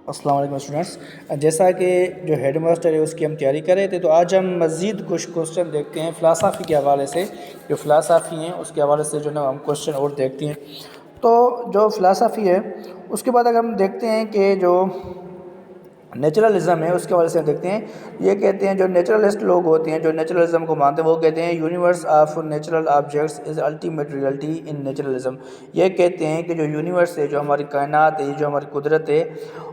السلام علیکم اسٹوڈنٹس، جیسا کہ جو ہیڈ ماسٹر ہے اس کی ہم تیاری کر رہے تھے، تو آج ہم مزید کچھ کوشچن دیکھتے ہیں فلسفی کے حوالے سے. جو فلسفی ہیں اس کے حوالے سے جو نا ہم کوشچن اور دیکھتے ہیں. تو جو فلسفی ہے اس کے بعد اگر ہم دیکھتے ہیں کہ جو نیچرلزم ہے اس کے حوالے سے دیکھتے ہیں. یہ کہتے ہیں جو نیچرلسٹ لوگ ہوتے ہیں، جو نیچرلزم کو مانتے ہیں، وہ کہتے ہیں universe of natural objects is ultimate reality in naturalism. یہ کہتے ہیں کہ جو یونیورس ہے، جو ہماری کائنات ہے، جو ہماری قدرت ہے،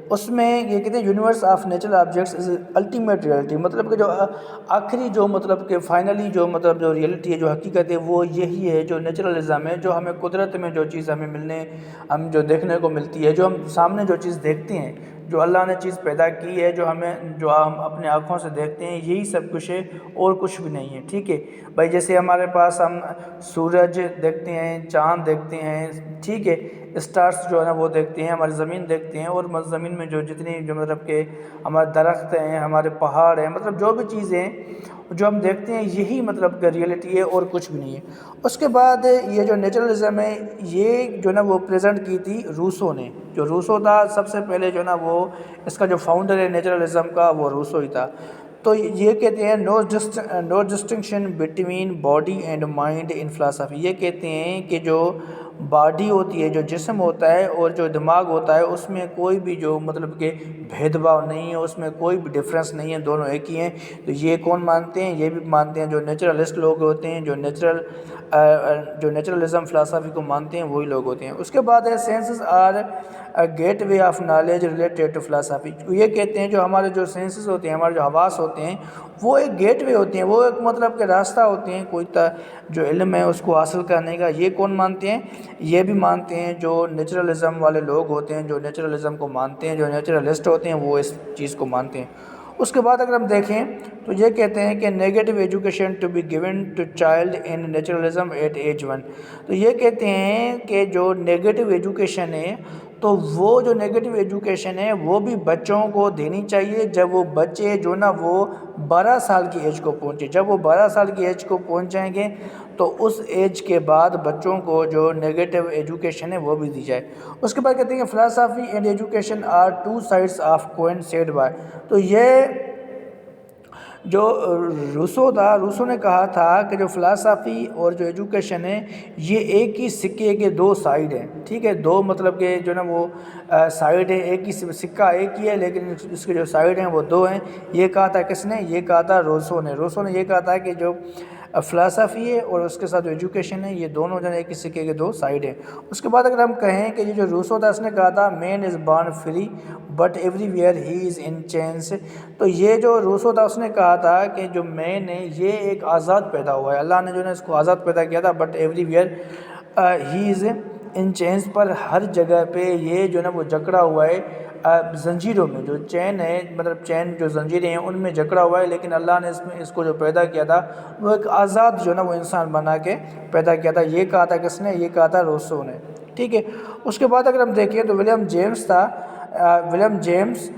اس میں یہ کہتے ہیں universe of natural objects is ultimate reality, مطلب کہ جو آخری جو مطلب کہ فائنلی جو مطلب جو ریئلٹی ہے، جو حقیقت ہے، وہ یہی ہے جو نیچرلزم ہے. جو ہمیں قدرت میں جو چیز ہم جو دیکھنے کو ملتی ہے، جو ہم سامنے جو چیز دیکھتے ہیں، جو اللہ نے چیز پیدا کی ہے، جو ہم اپنے آنکھوں سے دیکھتے ہیں، یہی سب کچھ ہے اور کچھ بھی نہیں ہے. ٹھیک ہے بھائی، جیسے ہمارے پاس ہم سورج دیکھتے ہیں، چاند دیکھتے ہیں، ٹھیک ہے، اسٹارس جو ہے نا وہ دیکھتے ہیں، ہماری زمین دیکھتے ہیں، اور زمین میں جو جتنی جو مطلب کہ ہمارے درخت ہیں، ہمارے پہاڑ ہیں، مطلب جو بھی چیزیں جو ہم دیکھتے ہیں، یہی مطلب کہ ریئلٹی ہے اور کچھ بھی نہیں ہے. اس کے بعد یہ جو نیچرلزم ہے، یہ جو نا وہ پریزنٹ کی تھی روسو نے. جو روسو تھا سب سے پہلے جو نا وہ اس کا جو فاؤنڈر ہے نیچرلزم کا، وہ روسو ہی تھا. تو یہ کہتے ہیں no distinction between body and mind in فلسفی. یہ کہتے ہیں کہ جو باڈی ہوتی ہے، جو جسم ہوتا ہے، اور جو دماغ ہوتا ہے، اس میں کوئی بھی جو مطلب کہ بھید بھاؤ نہیں ہے، اس میں کوئی بھی ڈفرینس نہیں ہے، دونوں ایک ہی ہیں. تو یہ کون مانتے ہیں؟ یہ بھی مانتے ہیں جو نیچرلسٹ لوگ ہوتے ہیں، جو نیچرلزم فلسفی کو مانتے ہیں، وہی لوگ ہوتے ہیں. اس کے بعد ہے senses are gateway of knowledge related to philosophy. یہ کہتے ہیں جو ہمارے جو سینسز ہوتے ہیں، ہمارے جو حواس ہوتے ہیں، وہ ایک گیٹ وے ہوتے ہیں، وہ ایک مطلب کہ راستہ ہوتے ہیں کوئی جو علم ہے اس کو حاصل کرنے کا. یہ کون مانتے ہیں؟ یہ بھی مانتے ہیں جو نیچرلزم والے لوگ ہوتے ہیں، جو نیچرلزم کو مانتے ہیں، جو نیچرلسٹ ہوتے ہیں، وہ اس چیز کو مانتے ہیں. اس کے بعد اگر ہم دیکھیں تو یہ کہتے ہیں کہ negative education to be given to child in naturalism at age 1. تو یہ کہتے ہیں کہ جو نیگیٹو ایجوکیشن ہے، تو وہ جو نیگیٹو ایجوکیشن ہے وہ بھی بچوں کو دینی چاہیے جب وہ بچے جو نا وہ 12 سال کی ایج کو پہنچے. جب وہ 12 سال کی ایج کو پہنچ جائیں گے تو اس ایج کے بعد بچوں کو جو نیگیٹو ایجوکیشن ہے وہ بھی دی جائے. اس کے بعد کہتے ہیں کہ philosophy and education are two sides of coin said by. تو یہ جو روسو تھا، روسو نے کہا تھا کہ جو فلسفی اور جو ایجوکیشن ہے، یہ ایک ہی سکے کے دو سائیڈ ہیں. ٹھیک ہے، دو مطلب کہ جو نا وہ سائیڈ ہے، ایک ہی سکہ ایک ہی ہے، لیکن اس کے جو سائیڈ ہیں وہ دو ہیں. یہ کہا تھا کس نے؟ یہ کہا تھا روسو نے. روسو نے یہ کہا تھا کہ جو فلسفی ہے اور اس کے ساتھ جو ایجوکیشن ہے، یہ دونوں جو ہے ایک ہی سکے کے دو سائیڈ ہیں. اس کے بعد اگر ہم کہیں کہ یہ جو روسو تھا، اس نے کہا تھا man is born free but everywhere he is in chains. تو یہ جو روسو تھا اس نے کہا تھا کہ جو مین ہے یہ ایک آزاد پیدا ہوا ہے، اللہ نے جو ہے اس کو آزاد پیدا کیا تھا، but everywhere he is in chains, پر ہر جگہ پہ یہ جو ہے نا وہ جکڑا ہوا ہے زنجیروں میں. جو چین ہے، مطلب چین جو زنجیریں ہیں ان میں جکڑا ہوا ہے، لیکن اللہ نے اس کو جو پیدا کیا تھا وہ ایک آزاد جو ہے نا وہ انسان بنا کے پیدا کیا تھا. یہ کہا تھا کس نے؟ یہ کہا تھا روسو نے. ٹھیک ہے، اس کے بعد اگر ہم دیکھیں تو ولیم جیمس تھا. William James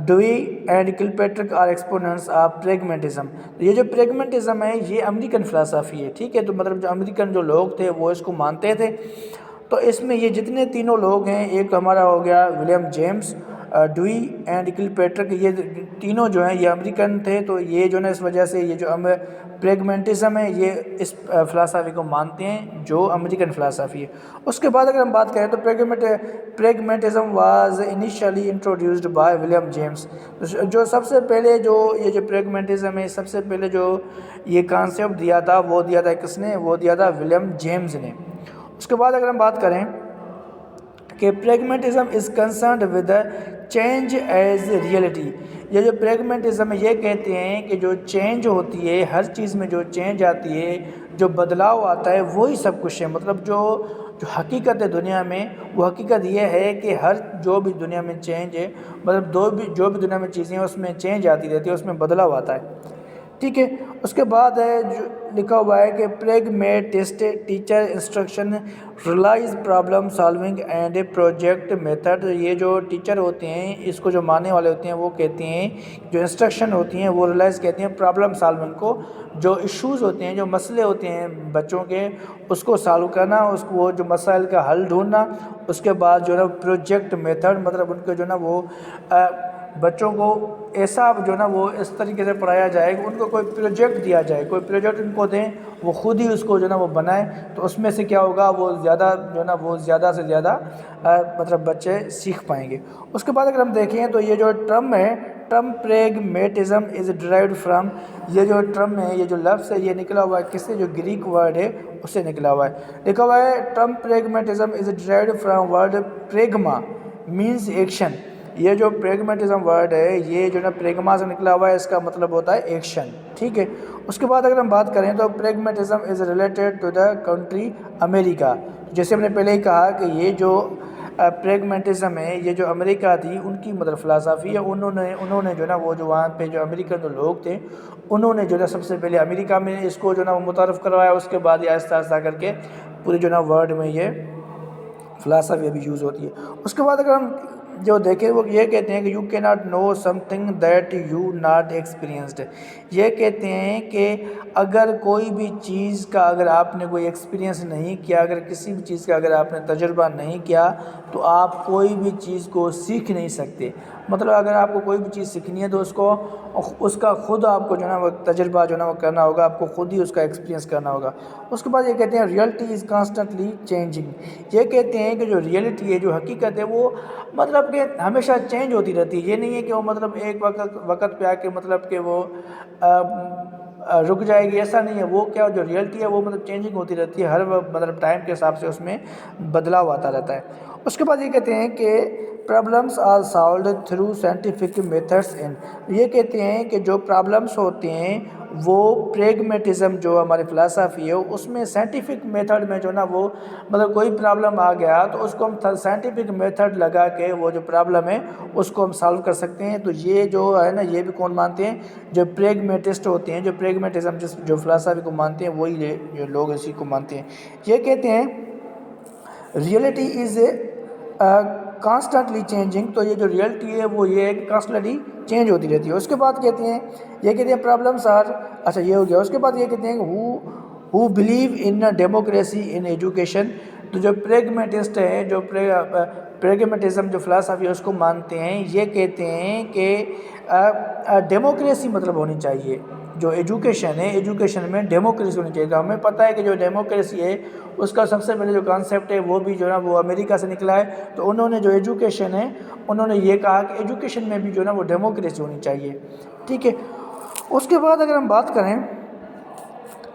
Dewey and Kilpatrick are exponents of pragmatism. یہ جو پریگمیٹزم ہے یہ امریکن فلسفی ہے. ٹھیک ہے، تو مطلب جو امریکن جو لوگ تھے وہ اس کو مانتے تھے. تو اس میں یہ جتنے تینوں لوگ ہیں، ایک ہمارا ہو گیا ولیم جیمس، ڈوئی اینڈ کلپیٹرک، یہ تینوں جو ہیں یہ امریکن تھے. تو یہ جو ہے اس وجہ سے یہ جو پریگمیٹزم ہے یہ اس فلسفی کو مانتے ہیں جو امریکن فلسفی ہے. اس کے بعد اگر ہم بات کریں تو pragmatism was initially introduced by William James. جو سب سے پہلے یہ جو پریگمیٹزم ہے، سب سے پہلے جو یہ کانسیپٹ دیا تھا وہ دیا تھا کس نے؟ وہ دیا تھا ولیم جیمس نے. اس کے بعد اگر ہم بات کریں کہ pragmatism is concerned with change as reality. یہ جو پریگمیٹزم ہے یہ کہتے ہیں کہ جو چینج ہوتی ہے، ہر چیز میں جو چینج آتی ہے، جو بدلاؤ آتا ہے، وہی سب کچھ ہے. مطلب جو حقیقت ہے دنیا میں، وہ حقیقت یہ ہے کہ جو بھی دنیا میں چینج ہے، مطلب جو بھی دنیا میں چیزیں ہیں اس میں چینج آتی رہتی ہے، اس میں بدلاؤ آتا ہے. ٹھیک ہے. اس کے بعد ہے جو لکھا ہوا ہے کہ pragmatist teacher instruction realize problem solving and project method. یہ جو ٹیچر ہوتے ہیں اس کو جو ماننے والے ہوتے ہیں وہ کہتے ہیں جو انسٹرکشن ہوتی ہیں وہ ریلائز کہتے ہیں پرابلم سالونگ کو. جو ایشوز ہوتے ہیں جو مسئلے ہوتے ہیں بچوں کے اس کو سالو کرنا، اس کو وہ جو مسائل کا حل ڈھونڈنا. اس کے بعد جو ہے نا پروجیکٹ میتھڈ مطلب ان کے جو ہے نا وہ بچوں کو ایسا جو ہے نا وہ اس طریقے سے پڑھایا جائے کہ ان کو کوئی پروجیکٹ دیا جائے، کوئی پروجیکٹ ان کو دیں، وہ خود ہی اس کو جو ہے نا وہ بنائیں. تو اس میں سے کیا ہوگا وہ زیادہ جو ہے نا وہ زیادہ سے زیادہ مطلب بچے سیکھ پائیں گے. اس کے بعد اگر ہم دیکھیں تو یہ جو ٹرم ہے term pragmatism is derived from, یہ جو ٹرم ہے یہ جو لفظ ہے یہ نکلا ہوا ہے کس سے؟ جو گریک ورڈ ہے اس سے نکلا ہوا ہے. لکھا ہوا ہے term pragmatism is derived from word pragma means action. یہ جو پریگمیٹزم ورڈ ہے یہ جو نا پریگما سے نکلا ہوا ہے، اس کا مطلب ہوتا ہے ایکشن. ٹھیک ہے. اس کے بعد اگر ہم بات کریں تو pragmatism is related to the country America. جیسے ہم نے پہلے ہی کہا کہ یہ جو پریگمیٹزم ہے یہ جو امریکہ تھی ان کی مطلب فلسفی ہے. انہوں نے جو ہے نا وہ جو وہاں پہ جو امریکن جو لوگ تھے انہوں نے جو ہے سب سے پہلے امریکہ میں اس کو جو ہے نا وہ متعارف کروایا. اس کے بعد یہ آہستہ آہستہ کر کے پورے جو ہے نا ورلڈ میں یہ فلسفی ابھی یوز ہوتی ہے. اس کے بعد اگر ہم جو دیکھیں وہ یہ کہتے ہیں کہ یو کی not know something that you not experienced. یہ کہتے ہیں کہ اگر کوئی بھی چیز کا اگر آپ نے کوئی ایکسپیرینس نہیں کیا، اگر کسی بھی چیز کا اگر آپ نے تجربہ نہیں کیا تو آپ کوئی بھی چیز کو سیکھ نہیں سکتے. مطلب اگر آپ کو کوئی بھی چیز سیکھنی ہے تو اس کا خود آپ کو جو ہے نا وہ تجربہ جو ہے نا وہ کرنا ہوگا، آپ کو خود ہی اس کا ایکسپیرینس کرنا ہوگا. اس کے بعد یہ کہتے ہیں ریئلٹی از کانسٹنٹلی چینجنگ. یہ کہتے ہیں کہ جو ریئلٹی ہے جو حقیقت ہے وہ مطلب کہ ہمیشہ چینج ہوتی رہتی ہے. یہ نہیں ہے کہ وہ مطلب ایک وقت پہ آ کے مطلب کہ وہ رک جائے گی، ایسا نہیں ہے. وہ کیا جو ریئلٹی ہے وہ مطلب چینجنگ ہوتی رہتی ہے، ہر مطلب ٹائم کے حساب سے اس میں بدلاؤ آتا رہتا ہے. اس کے بعد یہ کہتے ہیں کہ problems are solved through scientific methods in. یہ کہتے ہیں کہ جو پرابلمس ہوتے ہیں وہ پریگمیٹزم جو ہماری فلسفی ہے اس میں سائنٹیفک میتھڈ میں جو نا وہ مطلب کوئی پرابلم آ گیا تو اس کو ہم سائنٹیفک میتھڈ لگا کے وہ جو پرابلم ہے اس کو ہم سالو کر سکتے ہیں. تو یہ جو ہے نا یہ بھی کون مانتے ہیں؟ جو پریگمیٹسٹ ہوتے ہیں، جو پریگمیٹزم جو فلسفی کو مانتے ہیں وہی جو لوگ اسی کو مانتے ہیں. یہ کہتے ہیں ریئلٹی از کانسٹنٹلی چینجنگ. تو یہ جو ریئلٹی ہے وہ یہ ہے کہ کانسٹنٹلی چینج ہوتی رہتی ہے. اس کے بعد کہتے ہیں یہ کہتے ہیں پرابلمس آر، اچھا یہ ہو گیا. اس کے بعد یہ کہتے ہیں who believe in democracy in education. تو جو پریگمیٹسٹ ہیں جو پریگمیٹزم جو فلسفی ہے اس کو مانتے ہیں، یہ کہتے ہیں کہ ڈیموکریسی مطلب ہونی چاہیے. جو ایجوکیشن ہے ایجوکیشن میں ڈیموکریسی ہونی چاہیے. تو ہمیں پتہ ہے کہ جو ڈیموکریسی ہے اس کا سب سے پہلے جو کانسیپٹ ہے وہ بھی جو ہے نا وہ امریکہ سے نکلا ہے. تو انہوں نے جو ایجوکیشن ہے انہوں نے یہ کہا کہ ایجوکیشن میں بھی جو ہے نا وہ ڈیموکریسی ہونی چاہیے. ٹھیک ہے. اس کے بعد اگر ہم بات کریں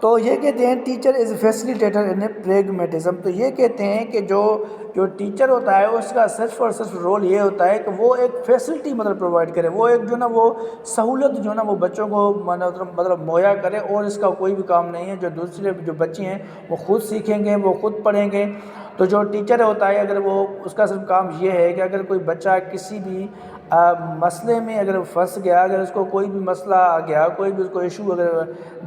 تو یہ کہتے ہیں teacher is facilitator in pragmatism. تو یہ کہتے ہیں کہ جو ٹیچر ہوتا ہے اس کا صرف اور صرف رول یہ ہوتا ہے کہ وہ ایک فیسلٹی مطلب پرووائڈ کرے، وہ ایک جو نا وہ سہولت جو نا وہ بچوں کو مطلب مہیا کرے، اور اس کا کوئی بھی کام نہیں ہے. جو دوسرے جو بچے ہیں وہ خود سیکھیں گے، وہ خود پڑھیں گے. تو جو ٹیچر ہوتا ہے اگر وہ اس کا صرف کام یہ ہے کہ اگر کوئی بچہ کسی بھی مسئلے میں اگر پھنس گیا، اگر اس کو کوئی بھی مسئلہ آ گیا، کوئی بھی اس کو ایشو اگر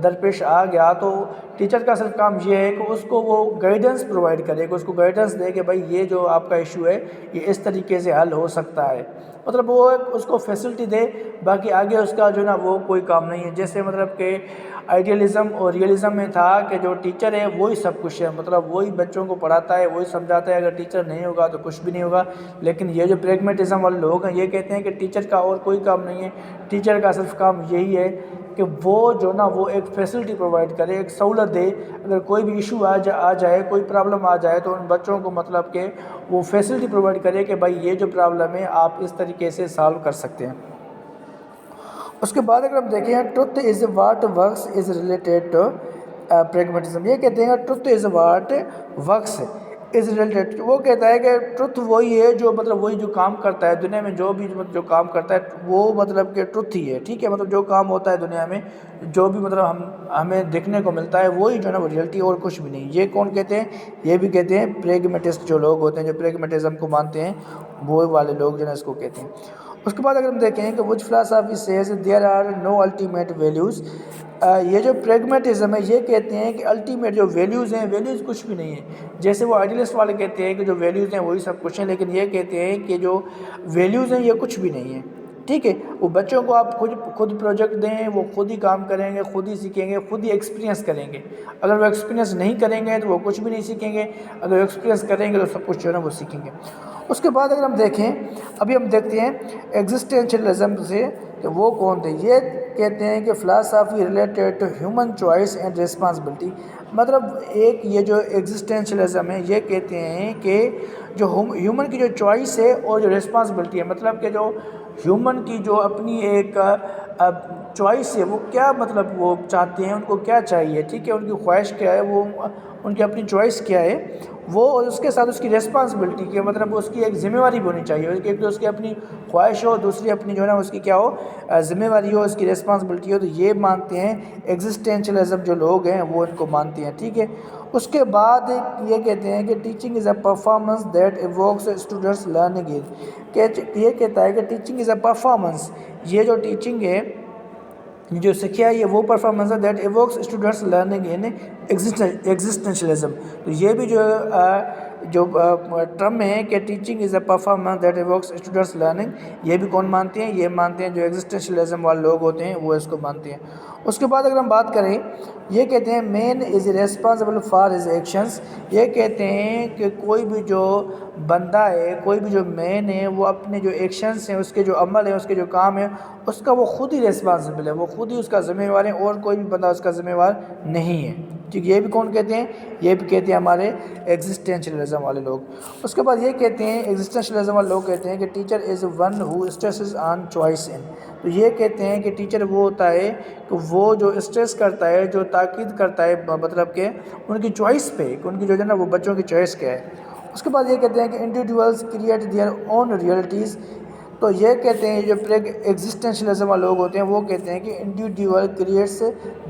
درپیش آ گیا تو ٹیچر کا صرف کام یہ ہے کہ اس کو وہ گائیڈنس پرووائڈ کرے، کہ اس کو گائیڈنس دے کہ بھائی یہ جو آپ کا ایشو ہے یہ اس طریقے سے حل ہو سکتا ہے. مطلب وہ اس کو فیسلٹی دے، باقی آگے اس کا جو نا وہ کوئی کام نہیں ہے. جیسے مطلب کہ آئیڈیلزم اور ریئلزم میں تھا کہ جو ٹیچر ہے وہی سب کچھ ہے، مطلب وہی بچوں کو پڑھاتا ہے، وہی سمجھاتا ہے. اگر ٹیچر نہیں ہوگا تو کچھ بھی نہیں ہوگا. لیکن یہ جو پریگمیٹزم والے لوگ ہیں یہ کہتے ہیں کہ ٹیچر کا اور کوئی کام نہیں ہے، ٹیچر کا صرف کام یہی ہے کہ وہ جو نا وہ ایک فیسلٹی پرووائڈ کرے، ایک سہولت دے. اگر کوئی بھی ایشو آ جائے، کوئی پرابلم آ جائے تو ان بچوں کو مطلب کہ وہ فیسلٹی پرووائڈ کرے کہ بھائی یہ جو پرابلم ہے آپ اس طریقے سے سالو کر سکتے ہیں. اس کے بعد اگر ہم دیکھیں truth is what works is related to pragmatism. یہ کہتے ہیں truth is what works is related. وہ کہتا ہے کہ ٹروتھ وہی ہے جو مطلب وہی جو کام کرتا ہے دنیا میں، جو بھی جو کام کرتا ہے وہ مطلب کہ ٹروتھ ہی ہے. ٹھیک ہے. مطلب جو کام ہوتا ہے دنیا میں، جو بھی مطلب ہمیں دیکھنے کو ملتا ہے وہی جو ہے نا وہ ریئلٹی اور کچھ بھی نہیں. یہ کون کہتے ہیں؟ یہ بھی کہتے ہیں پریگمیٹسٹ جو لوگ ہوتے ہیں، جو پریگمیٹزم کو مانتے ہیں وہ والے لوگ جو ہے نا اس کو کہتے ہیں. اس کے بعد اگر ہم دیکھیں کہ which philosophy says there are no ultimate values. یہ جو پریگمیٹزم ہے یہ کہتے ہیں کہ الٹیمیٹ جو ویلیوز ہیں ویلیوز کچھ بھی نہیں ہیں، جیسے وہ آئیڈیلسٹ والے کہتے ہیں کہ جو ویلیوز ہیں وہی سب کچھ ہیں، لیکن یہ کہتے ہیں کہ جو ویلیوز ہیں یہ کچھ بھی نہیں ہیں، ٹھیک ہے۔ وہ بچوں کو آپ خود پروجیکٹ دیں، وہ خود ہی کام کریں گے، خود ہی سیکھیں گے، خود ہی ایکسپیرینس کریں گے۔ اگر وہ ایکسپیرینس نہیں کریں گے تو وہ کچھ بھی نہیں سیکھیں گے، اگر وہ ایکسپیرینس کریں گے تو سب کچھ جو ہے نا وہ سیکھیں گے۔ اس کے بعد اگر ہم دیکھیں، ابھی ہم دیکھتے ہیں ایگزسٹینشلزم سے کہ وہ کون تھے۔ یہ کہتے ہیں کہ philosophy related to human choice and responsibility, مطلب ایک یہ جو ایگزسٹینشلزم ہے یہ کہتے ہیں کہ جو ہیومن کی جو چوائس ہے اور جو ریسپانسبلٹی ہے، مطلب کہ جو ہیومن کی جو اپنی ایک چوائس ہے وہ کیا مطلب وہ چاہتے ہیں، ان کو کیا چاہیے، ٹھیک ہے، ان کی خواہش کیا ہے، وہ ان کی اپنی چوائس کیا ہے وہ، اور اس کے ساتھ اس کی ریسپانسبلٹی کی مطلب اس کی ایک ذمہ داری بھی ہونی چاہیے، ایک تو اس کی اپنی خواہش ہو، دوسری اپنی جو ہے نا اس کی کیا ہو ذمہ داری ہو، اس کی ریسپانسبلٹی ہو، تو یہ مانتے ہیں ایگزسٹینشلزم جو لوگ ہیں وہ ان کو مانتے ہیں، ٹھیک ہے۔ اس کے بعد یہ کہتے ہیں کہ teaching is a performance that evokes students learning, کہ یہ کہتا ہے کہ ٹیچنگ از اے پرفارمنس، یہ جو ٹیچنگ ہے جو سکھیا ہے یہ وہ پرفارمنس ہے that evokes students learning in existentialism, تو یہ بھی جو ٹرم ہے کہ teaching is a performance that evokes students learning, یہ بھی کون مانتے ہیں، یہ مانتے ہیں جو ایگزسٹینشلزم والے لوگ ہوتے ہیں وہ اس کو مانتے ہیں۔ اس کے بعد اگر ہم بات کریں، یہ کہتے ہیں man is responsible for his actions, یہ کہتے ہیں کہ کوئی بھی جو بندہ ہے، کوئی بھی جو مین ہے، وہ اپنے جو ایکشنز ہیں، اس کے جو عمل ہیں، اس کے جو کام ہیں، اس کا وہ خود ہی ریسپانسبل ہے، وہ خود ہی اس کا ذمہ وار ہے، اور کوئی بھی بندہ اس کا ذمہ وار نہیں ہے، ٹھیک۔ یہ بھی کون کہتے ہیں، یہ بھی کہتے ہیں ہمارے ایگزسٹینشلزم والے لوگ۔ اس کے بعد یہ کہتے ہیں ایگزسٹینشلزم والے لوگ کہتے ہیں کہ teacher is one who stresses on choice ان، تو یہ کہتے ہیں کہ ٹیچر وہ ہوتا ہے کہ وہ جو اسٹریس کرتا ہے، جو تاکید کرتا ہے مطلب کہ ان کی چوائس پہ، کہ ان کی جو ہے نا وہ بچوں کی چوائس کیا ہے۔ اس کے بعد یہ کہتے ہیں کہ individuals create their own realities, تو یہ کہتے ہیں جو ایگزسٹینشلزم والے لوگ ہوتے ہیں وہ کہتے ہیں کہ individual creates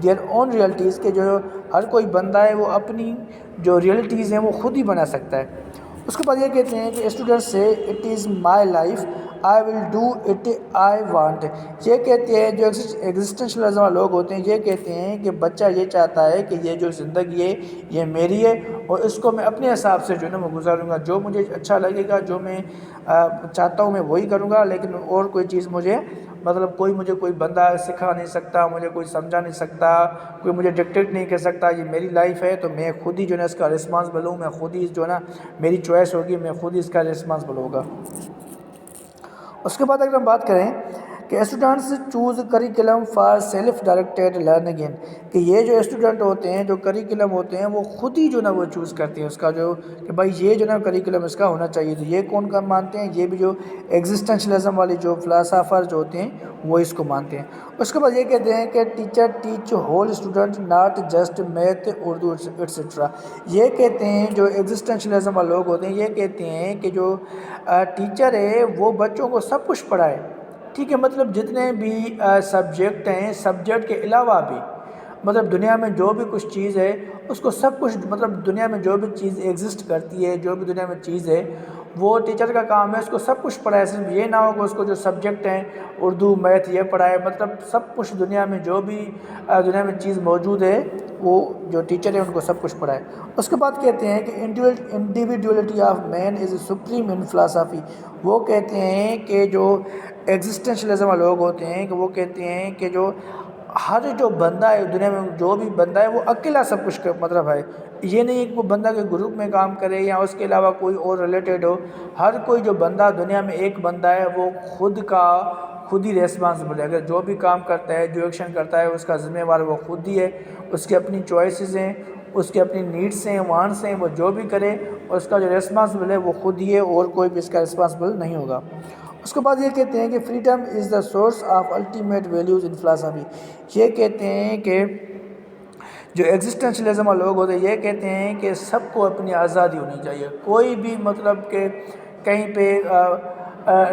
their own realities, کہ جو ہر کوئی بندہ ہے وہ اپنی جو ریئلٹیز ہیں وہ خود ہی بنا سکتا ہے۔ اس کے بعد یہ کہتے ہیں کہ اسٹوڈنٹس سے it is my life I will do it I want, یہ کہتے ہیں جو ایگزسٹینشلزم والے لوگ ہوتے ہیں یہ کہتے ہیں کہ بچہ یہ چاہتا ہے کہ یہ جو زندگی ہے یہ میری ہے، اور اس کو میں اپنے حساب سے جو ہے نا وہ گزاروں گا، جو مجھے اچھا لگے گا، جو میں چاہتا ہوں میں وہی کروں گا، لیکن اور کوئی چیز مجھے مطلب کوئی بندہ سکھا نہیں سکتا، مجھے کوئی سمجھا نہیں سکتا، کوئی مجھے ڈکٹیٹ نہیں کر سکتا، یہ میری لائف ہے تو میں خود ہی جو ہے نا اس کا رسپانسبل ہوں، میں خود ہی جو ہے نا میری چوائس ہوگی، میں خود ہی اس کا رسپانسبل ہوگا۔ اس کے بعد اگر ہم بات کریں کہ students choose curriculum for self directed learning in, کہ یہ جو اسٹوڈنٹ ہوتے ہیں جو کریکلم ہوتے ہیں وہ خود ہی جو نا وہ چوز کرتے ہیں اس کا جو کہ بھائی یہ جو نا کریکلم اس کا ہونا چاہیے، تو یہ کون کا مانتے ہیں، یہ بھی جو ایگزسٹینشلزم والی جو فلاسفر جو ہوتے ہیں وہ اس کو مانتے ہیں۔ اس کے بعد یہ کہتے ہیں کہ teacher teach whole student not just math Urdu etcetera, یہ کہتے ہیں جو ایگزسٹینشلزم والے لوگ ہوتے ہیں یہ کہتے ہیں کہ جو ٹیچر ہے وہ بچوں کو سب کچھ پڑھائے، ٹھیک ہے، مطلب جتنے بھی سبجیکٹ ہیں، سبجیکٹ کے علاوہ بھی مطلب دنیا میں جو بھی کچھ چیز ہے اس کو سب کچھ مطلب دنیا میں جو بھی چیز ایگزسٹ کرتی ہے، جو بھی دنیا میں چیز ہے وہ ٹیچر کا کام ہے اس کو سب کچھ پڑھائے، صرف یہ نہ ہو کہ اس کو جو سبجیکٹ ہیں اردو میتھ یہ پڑھائے، مطلب سب کچھ دنیا میں جو بھی دنیا میں چیز موجود ہے وہ جو ٹیچر ہے ان کو سب کچھ پڑھائے۔ اس کے بعد کہتے ہیں کہ individuality of man is supreme in philosophy, وہ کہتے ہیں کہ جو ایگزسٹینشلزم والے لوگ ہوتے ہیں کہ وہ کہتے ہیں کہ جو ہر جو بندہ ہے دنیا میں جو بھی بندہ ہے وہ اکیلا سب کچھ مطلب ہے، یہ نہیں ہے کہ وہ بندہ کے گروپ میں کام کرے یا اس کے علاوہ کوئی اور ریلیٹڈ ہو، ہر کوئی جو بندہ دنیا میں ایک بندہ ہے وہ خود ہی ریسپانسبل ہے، اگر جو بھی کام کرتا ہے، جو ایکشن کرتا ہے اس کا ذمہ وار وہ خود ہی ہے، اس کی اپنی چوائسیز ہیں، اس کی اپنی نیڈس ہیں، وانٹس ہیں، وہ جو بھی کرے اور اس کا جو ریسپانسبل ہے وہ خود ہی ہے، اور کوئی بھی اس کا ریسپانسبل نہیں ہوگا۔ اس کے بعد یہ کہتے ہیں کہ freedom is the source of ultimate values in philosophy, یہ کہتے ہیں کہ جو ایگزسٹینشلزم والے لوگ ہوتے ہیں یہ کہتے ہیں کہ سب کو اپنی آزادی ہونی چاہیے، کوئی بھی مطلب کہ کہیں پہ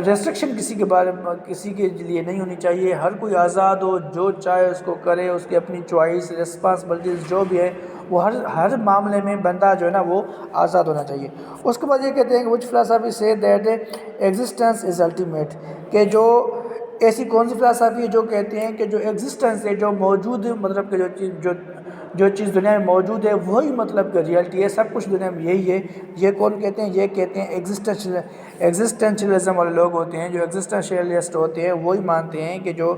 ریسٹرکشن کسی کے لیے نہیں ہونی چاہیے، ہر کوئی آزاد ہو، جو چاہے اس کو کرے، اس کی اپنی چوائس، رسپانسبلٹیز جو بھی ہے وہ ہر معاملے میں بندہ جو ہے نا وہ آزاد ہونا چاہیے۔ اس کے بعد یہ کہتے ہیں کہ وچ فلاسفی سے دیٹ ایگزسٹنس از الٹیمیٹ، کہ جو ایسی کون سی فلسفی ہے جو کہتے ہیں کہ جو ایگزسٹنس ہے، جو موجود مطلب کہ جو چیز دنیا میں موجود ہے وہی مطلب کہ ریئلٹی ہے، سب کچھ دنیا میں یہی ہے. یہ کون کہتے ہیں؟ یہ کہتے ہیں ایگزسٹنشلزم والے لوگ ہوتے ہیں. جو ایگزسٹنشیلسٹ ہوتے ہیں وہی مانتے ہیں کہ جو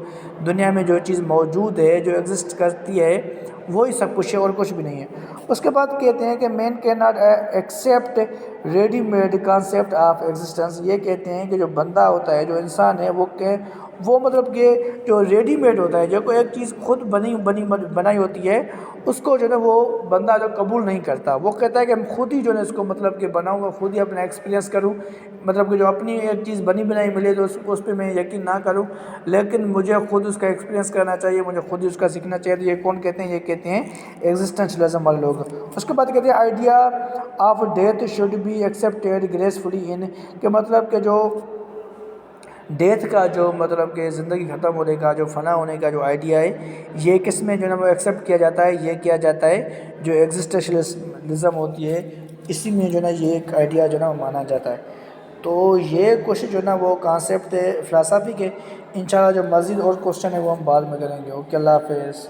دنیا میں جو چیز موجود ہے، جو ایگزسٹ کرتی ہے، وہی سب کچھ ہے اور کچھ بھی نہیں ہے. اس کے بعد کہتے ہیں کہ man can not accept ready made concept of existence. یہ کہتے ہیں کہ جو بندہ ہوتا ہے، جو انسان ہے، وہ مطلب کہ جو ریڈی میڈ ہوتا ہے، جو کوئی ایک چیز خود بنائی ہوتی ہے، اس کو جو ہے نا وہ بندہ جو قبول نہیں کرتا. وہ کہتا ہے کہ میں خود ہی جو ہے اس کو مطلب کہ بناؤں گا، خود ہی اپنا ایکسپیرینس کروں، مطلب کہ جو اپنی ایک چیز بنی بنائی ملے تو اس پہ میں یقین نہ کروں، لیکن مجھے خود اس کا ایکسپیرینس کرنا چاہیے، مجھے خود ہی اس کا سیکھنا چاہیے. تو یہ کون کہتے ہیں؟ یہ کہتے ہیں ایگزسٹنشلزم والے لوگ. اس کے بعد کہتے ہیں idea of death should be accepted gracefully in, کہ مطلب کہ جو ڈیتھ کا جو مطلب کہ زندگی ختم ہونے کا، جو فنا ہونے کا جو آئیڈیا ہے، یہ کس میں جو ہے نا وہ ایکسیپٹ کیا جاتا ہے؟ یہ کیا جاتا ہے جو ایگزسٹنشلزم ہوتی ہے، اسی میں جو ہے نا یہ ایک آئیڈیا جو ہے نا وہ مانا جاتا ہے. تو یہ کچھ جو ہے نا وہ کانسیپٹ ہے فلسفی کے. انشاءاللہ جو مزید اور کوشچن ہے وہ ہم بعد میں کریں گے. اوکے، اللہ حافظ.